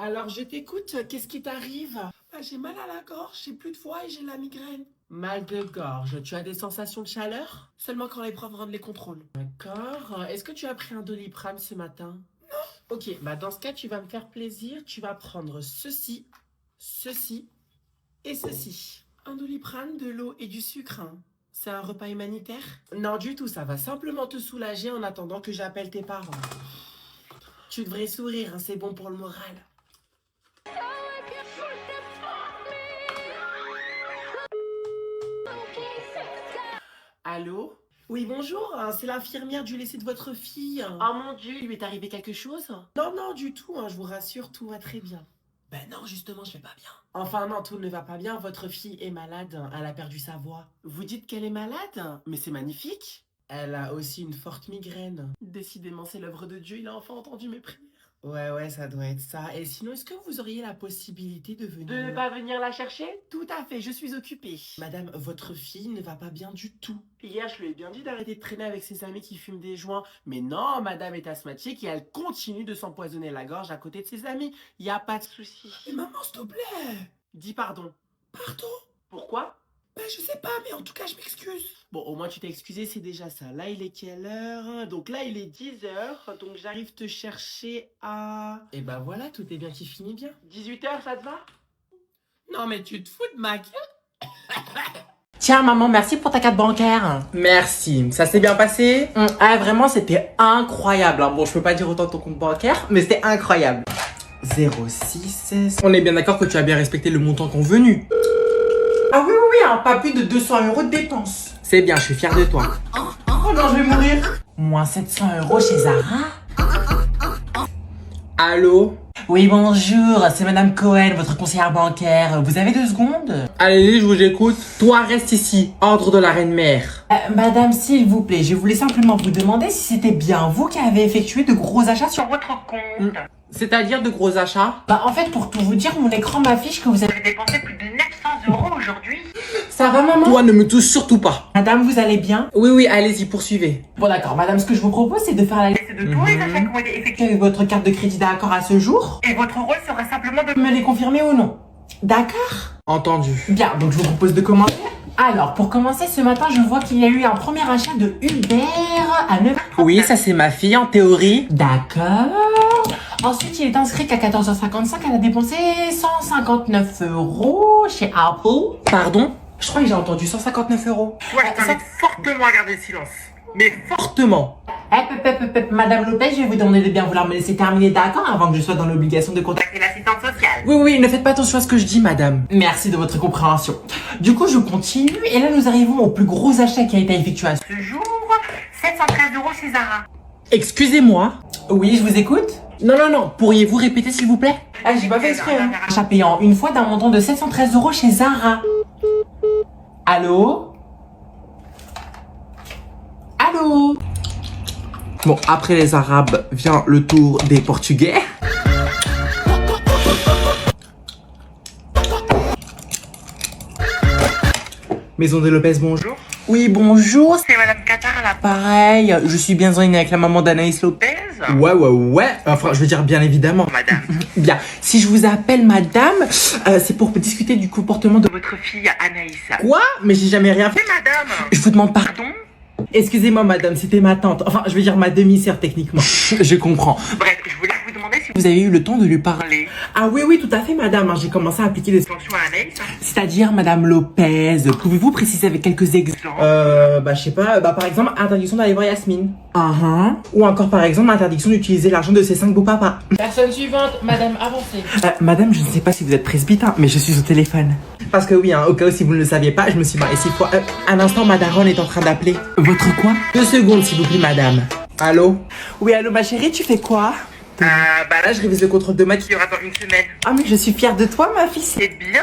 Alors je t'écoute, qu'est-ce qui t'arrive? J'ai mal à la gorge, j'ai plus de voix et j'ai la migraine. Mal de gorge, tu as des sensations de chaleur? Seulement quand les profs rendent les contrôles. D'accord. Est-ce que tu as pris un Doliprane ce matin? Non. Ok, bah dans ce cas, tu vas me faire plaisir. Tu vas prendre ceci, ceci et ceci. Un Doliprane, de l'eau et du sucre. Hein. C'est un repas humanitaire? Non, du tout, ça va simplement te soulager en attendant que j'appelle tes parents. Tu devrais sourire, hein, c'est bon pour le moral. Allô? Oui, bonjour, c'est l'infirmière du lycée de votre fille. Oh mon Dieu, il lui est arrivé quelque chose? Non, non, du tout, je vous rassure, tout va très bien. Ben non, justement, je vais pas bien. Enfin non, tout ne va pas bien, votre fille est malade, elle a perdu sa voix. Vous dites qu'elle est malade? Mais c'est magnifique. Elle a aussi une forte migraine. Décidément, c'est l'œuvre de Dieu, il a enfin entendu mes prières. Ouais, ça doit être ça. Et sinon, est-ce que vous auriez la possibilité de venir... De ne pas venir la chercher? Tout à fait, je suis occupée. Madame, votre fille ne va pas bien du tout. Hier, je lui ai bien dit d'arrêter de traîner avec ses amis qui fument des joints. Mais non, madame est asthmatique et elle continue de s'empoisonner la gorge à côté de ses amis. Y a pas de souci. Mais maman, s'il te plaît. Dis pardon. Pardon? Pourquoi? Je sais pas, mais en tout cas, je m'excuse. Bon, au moins tu t'es excusé, c'est déjà ça. Là, il est quelle heure? Donc là, il est 10h, donc j'arrive te chercher à... Et bah voilà, tout est bien qui finit bien. 18h, ça te va? Non, mais tu te fous de ma gueule? Tiens maman, merci pour ta carte bancaire. Merci, ça s'est bien passé? Ah vraiment c'était incroyable. Bon je peux pas dire autant de ton compte bancaire, mais c'était incroyable. 06. On est bien d'accord que tu as bien respecté le montant convenu. Ah oui, pas plus de 200 € de dépenses. C'est bien, je suis fier de toi. Oh non, je vais mourir. Moins 700 € chez Zara. Allô? Oui bonjour, c'est Madame Cohen, votre conseillère bancaire. Vous avez 2 secondes? Allez, je vous écoute. Toi, reste ici. Ordre de la reine-mère. Madame, s'il vous plaît, je voulais simplement vous demander si c'était bien vous qui avez effectué de gros achats sur votre compte. C'est-à-dire de gros achats? En fait, pour tout vous dire, mon écran m'affiche que vous avez dépensé plus de 900 € aujourd'hui. Ça va, maman? Toi, ne me touche surtout pas. Madame, vous allez bien? Oui, allez-y, poursuivez. Bon d'accord, madame, ce que je vous propose, c'est de faire la liste de tous les achats qui ont été effectués avec votre carte de crédit d'accord à ce jour. Et votre rôle sera simplement de me les confirmer ou non. D'accord? Entendu. Bien, donc je vous propose de commencer. Alors, pour commencer, ce matin, je vois qu'il y a eu un premier achat de Uber à 9h30. Oui, ça c'est ma fille en théorie. D'accord. Ensuite, il est inscrit qu'à 14h55, elle a dépensé 159 € chez Apple. Pardon? Je crois que j'ai entendu 159 €. Ouais, je t'invite fortement à garder le silence. Mais fortement. Madame Lopez, je vais vous demander de bien vouloir me laisser terminer, d'accord, avant que je sois dans l'obligation de contacter l'assistante sociale. Oui, ne faites pas attention à ce que je dis, madame. Merci de votre compréhension. Du coup, je continue, et là, nous arrivons au plus gros achat qui a été effectué à ce jour, 713 € chez Zara. Excusez-moi. Oui, je vous écoute. Non, pourriez-vous répéter s'il vous plaît? J'ai pas fait exprès. Achat payant une fois d'un montant de 713 € chez Zara. Allô? Allô? Bon, après les Arabes vient le tour des Portugais. Maison de Lopez, bonjour. Oui, bonjour, c'est Madame Qatar à l'appareil. Je suis bien en ligne avec la maman d'Anaïs Lopez. Ouais. Enfin, je veux dire, bien évidemment. Madame. Bien. Si je vous appelle madame, c'est pour discuter du comportement de... Votre fille Anaïs. Quoi? Mais j'ai jamais rien fait. Madame. Je vous demande pardon. Excusez-moi madame, c'était ma tante. Enfin, je veux dire ma demi-sœur techniquement. Je comprends. Bref, je voulais vous demander si vous avez eu le temps de lui parler. Ah oui, tout à fait madame. J'ai commencé à appliquer les sanctions à Anaïs. C'est-à-dire madame Lopez. Pouvez-vous préciser avec quelques exemples? Je sais pas. Par exemple, interdiction d'aller voir Yasmine. Ou encore, par exemple, interdiction d'utiliser l'argent de ses 5 beaux-papas. Personne suivante, madame, avancez. Madame, je ne sais pas si vous êtes presbyte, mais je suis au téléphone. Parce que oui, au cas où si vous ne le saviez pas, je me suis mariée 6 fois. Un instant, ma daronne est en train d'appeler. Votre quoi? 2 secondes, s'il vous plaît, madame. Allô? Oui, allô ma chérie, tu fais quoi? Là, je révise le contrôle de maths qui aura dans une semaine. Ah mais je suis fière de toi ma fille, c'est bien.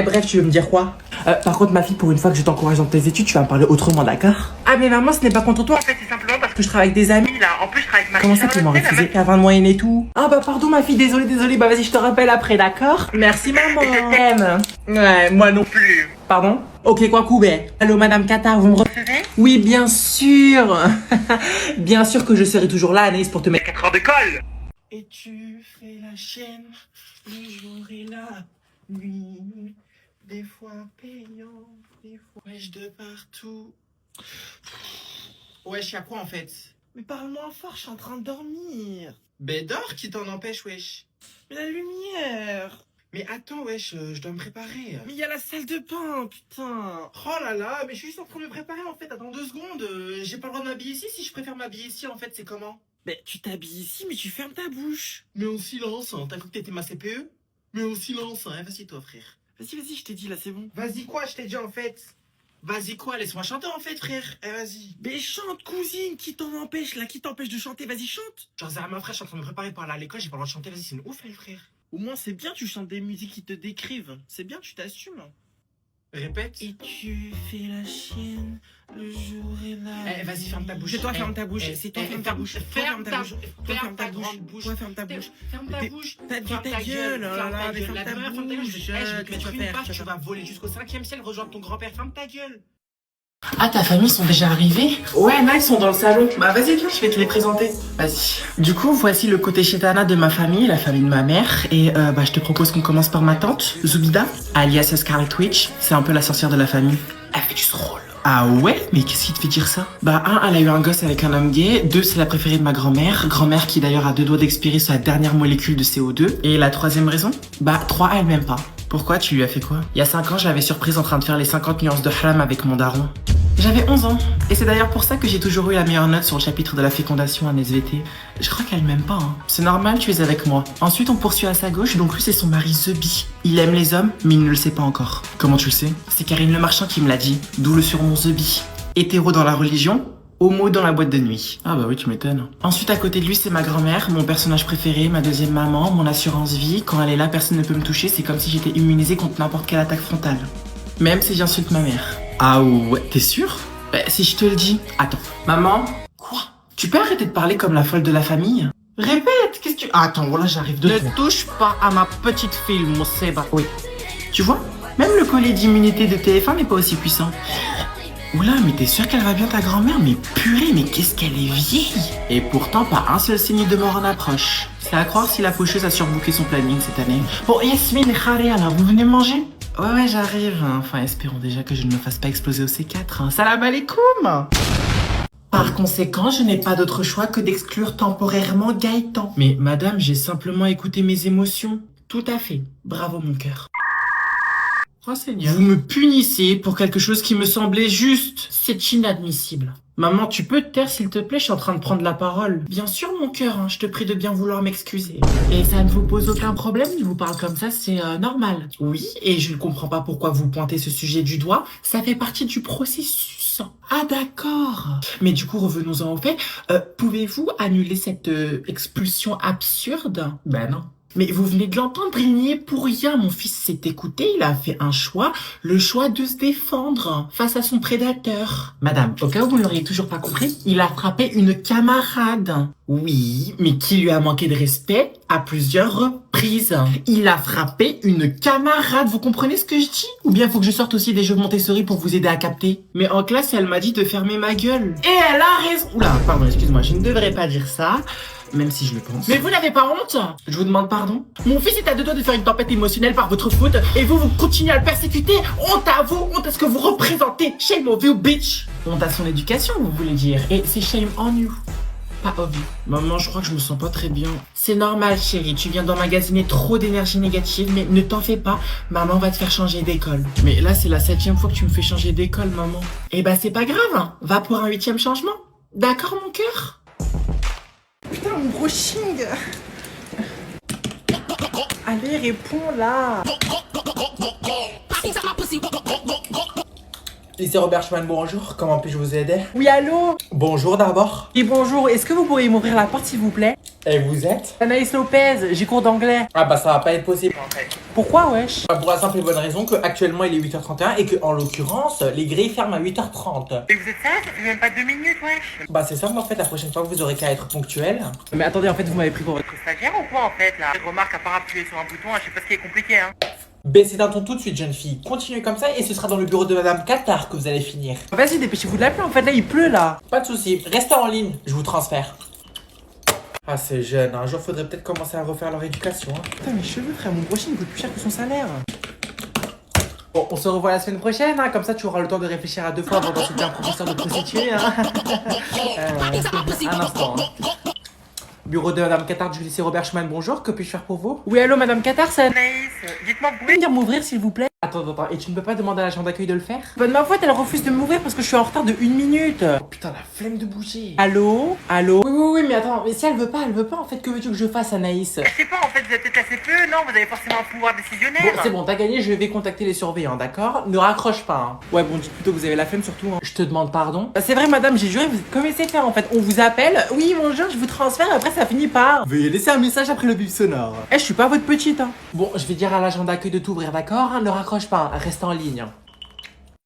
Bref, tu veux me dire quoi? Par contre ma fille, pour une fois que je t'encourage dans tes études, tu vas me parler autrement, d'accord? Ah mais maman, ce n'est pas contre toi. En fait, c'est simplement parce que je travaille avec des amis là. En plus, je travaille avec ma Comment ça, tu m'aurais refusé qu'à 20 de moyenne et tout? Ah pardon ma fille, désolée. Vas-y, je te rappelle après, d'accord? Merci maman. Je t'aime. Ouais, moi non plus. Pardon? Ok, quoi coubet? Allô madame Qatar, vous me recevez? Oui, bien sûr. Bien sûr que je serai toujours là, Anaïs, pour te mettre 4 heures de colle. Et tu fais la chienne Le jour et la nuit, des fois payant, des fois. Wesh de partout. Wesh, y'a quoi en fait? Mais parle-moi fort, je suis en train de dormir. Ben dors, qui t'en empêche, wesh? Mais la lumière. Mais attends, wesh, je dois me préparer. Mais il y a la salle de bain, putain. Oh là là, mais je suis juste en train de me préparer en fait, attends 2 secondes. J'ai pas le droit de m'habiller ici, si je préfère m'habiller ici en fait, c'est comment? Mais tu t'habilles ici, mais tu fermes ta bouche. Mais au silence, hein. T'as cru que t'étais ma CPE? Mais au silence, hein. Vas-y toi frère. Vas-y, je t'ai dit là, c'est bon. Vas-y quoi, je t'ai dit en fait? Vas-y quoi, laisse-moi chanter en fait frère. Eh vas-y. Mais chante, cousine, qui t'en empêche là? Qui t'empêche de chanter? Vas-y, chante. Genre Zahama frère, je suis en train de me préparer pour aller à l'école, j'ai pas le droit de chanter, vas-y, c'est une ouf elle frère. Au moins, c'est bien, tu chantes des musiques qui te décrivent. C'est bien, tu t'assumes. Répète. Et tu fais la chienne le jour et la Eh, vas-y, ferme ta bouche. C'est toi, Eh, ferme ta bouche. eh, C'est toi, eh, ferme ta bouche. Toi, ferme ta bouche. Toi, ferme ta bouche. grande bouche. Toi, ferme ta bouche. Ferme ta Mais bouche. Ferme Ferme ta gueule. Oh là là, mais ferme La ta dernière fois, ferme ta gueule, bouche. je vais te Mais tu vas mettre une faire, baffe, tu tu vas vas voler jusqu'au 5e ciel, rejoindre ton grand-père, ferme ta gueule. Ah, ta famille sont déjà arrivés? Ouais, là, ils sont dans le salon. Bah, vas-y, viens, je vais te les présenter. Vas-y. Du coup, voici le côté chétana de ma famille, la famille de ma mère. Et bah, je te propose qu'on commence par ma tante, Zubida, alias Scarlet Witch. C'est un peu la sorcière de la famille. Elle fait du rôle. Ah ouais? Mais qu'est-ce qui te fait dire ça? Bah, 1, elle a eu un gosse avec un homme gay. 2, c'est la préférée de ma grand-mère. Grand-mère qui d'ailleurs a 2 doigts d'expirer sa dernière molécule de CO2. Et la 3e raison? Bah, 3, elle m'aime pas. Pourquoi? Tu lui as fait quoi? Il y a 5 ans, je l'avais surprise en train de faire les 50 nuances de haram avec mon daron. J'avais 11 ans. Et c'est d'ailleurs pour ça que j'ai toujours eu la meilleure note sur le chapitre de la fécondation en SVT. Je crois qu'elle m'aime pas, hein. C'est normal, tu es avec moi. Ensuite, on poursuit à sa gauche, donc lui, c'est son mari Zebi. Il aime les hommes, mais il ne le sait pas encore. Comment tu le sais? C'est Karine Le Marchand qui me l'a dit. D'où le surnom Zebi. Hétéro dans la religion, homo dans la boîte de nuit. Ah bah oui, tu m'étonnes. Ensuite, à côté de lui, c'est ma grand-mère, mon personnage préféré, ma deuxième maman, mon assurance vie. Quand elle est là, personne ne peut me toucher, c'est comme si j'étais immunisée contre n'importe quelle attaque frontale. Même si j'insulte ma mère. Ah ouais, t'es sûr? Bah, si je te le dis. Attends. Maman? Quoi? Tu peux arrêter de parler comme la folle de la famille? Répète, qu'est-ce que tu... Attends, voilà, j'arrive de... Ne touche pas à ma petite fille, mon Seba. Oui. Tu vois? Même le collier d'immunité de TF1 n'est pas aussi puissant. Oula, mais t'es sûr qu'elle va bien ta grand-mère? Mais purée, mais qu'est-ce qu'elle est vieille! Et pourtant, pas un seul signe de mort en approche. C'est à croire si la faucheuse a surbooké son planning cette année. Bon, Yasmine et Kharé, alors, vous venez manger? Ouais, j'arrive. Enfin, espérons déjà que je ne me fasse pas exploser au C4. Salam alaikum! Par conséquent, je n'ai pas d'autre choix que d'exclure temporairement Gaëtan. Mais madame, j'ai simplement écouté mes émotions. Tout à fait. Bravo, mon cœur. Oh Seigneur. Vous me punissez pour quelque chose qui me semblait juste. C'est inadmissible. Maman, tu peux te taire s'il te plaît, je suis en train de prendre la parole. Bien sûr, mon cœur, hein, je te prie de bien vouloir m'excuser. Et ça ne vous pose aucun problème, il vous parle comme ça, c'est normal. Oui, et je ne comprends pas pourquoi vous pointez ce sujet du doigt, ça fait partie du processus. Ah d'accord. Mais du coup, revenons-en au fait. Pouvez-vous annuler cette expulsion absurde? Ben non. Mais vous venez de l'entendre, il n'y est pour rien. Mon fils s'est écouté, il a fait un choix, le choix de se défendre face à son prédateur. Madame, au cas où vous ne l'auriez toujours pas compris, il a frappé une camarade. Oui, mais qui lui a manqué de respect à plusieurs reprises. Il a frappé une camarade, vous comprenez ce que je dis? Ou bien faut que je sorte aussi des jeux Montessori pour vous aider à capter? Mais en classe, elle m'a dit de fermer ma gueule. Et elle a raison. Oula, pardon, excuse-moi, je ne devrais pas dire ça. Même si je le pense. Mais vous n'avez pas honte? Je vous demande pardon. Mon fils est à 2 doigts de faire une tempête émotionnelle par votre faute et vous continuez à le persécuter. Honte à vous, honte à ce que vous représentez. Shame of you, bitch. Honte à son éducation, vous voulez dire. Et c'est shame on you. Pas of you. Maman, je crois que je me sens pas très bien. C'est normal, chérie. Tu viens d'emmagasiner trop d'énergie négative, mais ne t'en fais pas. Maman va te faire changer d'école. Mais là, c'est la 7e fois que tu me fais changer d'école, maman. Eh ben, c'est pas grave. Hein. Va pour un 8e changement. D'accord, mon cœur? Putain, mon brushing. Allez, réponds là. Lycée Robert Schumann, bonjour, comment puis-je vous aider? Oui, allô? Bonjour d'abord. Et bonjour, est-ce que vous pourriez m'ouvrir la porte s'il vous plaît? Et vous êtes? Anaïs Lopez, j'ai cours d'anglais. Ah bah ça va pas être possible en fait. Pourquoi, wesh? Pour la simple et bonne raison que actuellement il est 8h31 et que en l'occurrence les grilles ferment à 8h30. Et vous êtes sérieux? Ça fait même pas 2 minutes, wesh. Bah c'est ça, mais en fait la prochaine fois vous aurez qu'à être ponctuel. Mais attendez, en fait vous m'avez pris pour votre stagiaire ou quoi en fait là? Remarque à part appuyer sur un bouton, je sais pas ce qui est compliqué hein. Baissez d'un ton tout de suite jeune fille, continuez comme ça et ce sera dans le bureau de Madame Qatar que vous allez finir. Vas-y, dépêchez-vous de l'appeler, en fait là il pleut là. Pas de soucis, restez en ligne, je vous transfère. Ah, c'est jeune, un jour faudrait peut-être commencer à refaire leur éducation. Hein. Putain, mes cheveux, frère, mon brushing coûte plus cher que son salaire. Bon, on se revoit la semaine prochaine, hein, comme ça tu auras le temps de réfléchir à 2 fois avant d'insulter un professeur de prostituée. Hein. Un instant. Hein. Bureau de Madame Qatar, je vais laisser Robert Schumann, bonjour, que puis-je faire pour vous? Oui, allô Madame Qatar, c'est Anaïs. Dites-moi, vous pouvez venir m'ouvrir s'il vous plaît? Attends, et tu ne peux pas demander à l'agent d'accueil de le faire? Bonne ma foi, elle refuse de m'ouvrir parce que je suis en retard de 1 minute. Oh putain, la flemme de bouger. Allô? Allô? Oui, mais attends, mais si elle veut pas en fait, que veux-tu que je fasse, Anaïs? Je sais pas, en fait, vous êtes peut-être assez peu, non? Vous avez forcément un pouvoir décisionnaire. Bon, c'est bon, t'as gagné, je vais contacter les surveillants, d'accord? Ne raccroche pas, hein. Ouais, bon, dites plutôt que vous avez la flemme surtout, hein. Je te demande pardon. C'est vrai, madame, j'ai juré, vous connaissez faire en fait. On vous appelle, oui, bonjour, je vous transfère, après ça finit par. Veuillez laisser un message après le bip sonore. Je suis pas votre petite, hein. Bon, je vais dire à l'agent d'accueil de t'ouvrir, d'accord? Ne raccroche pas, hein. Reste en ligne.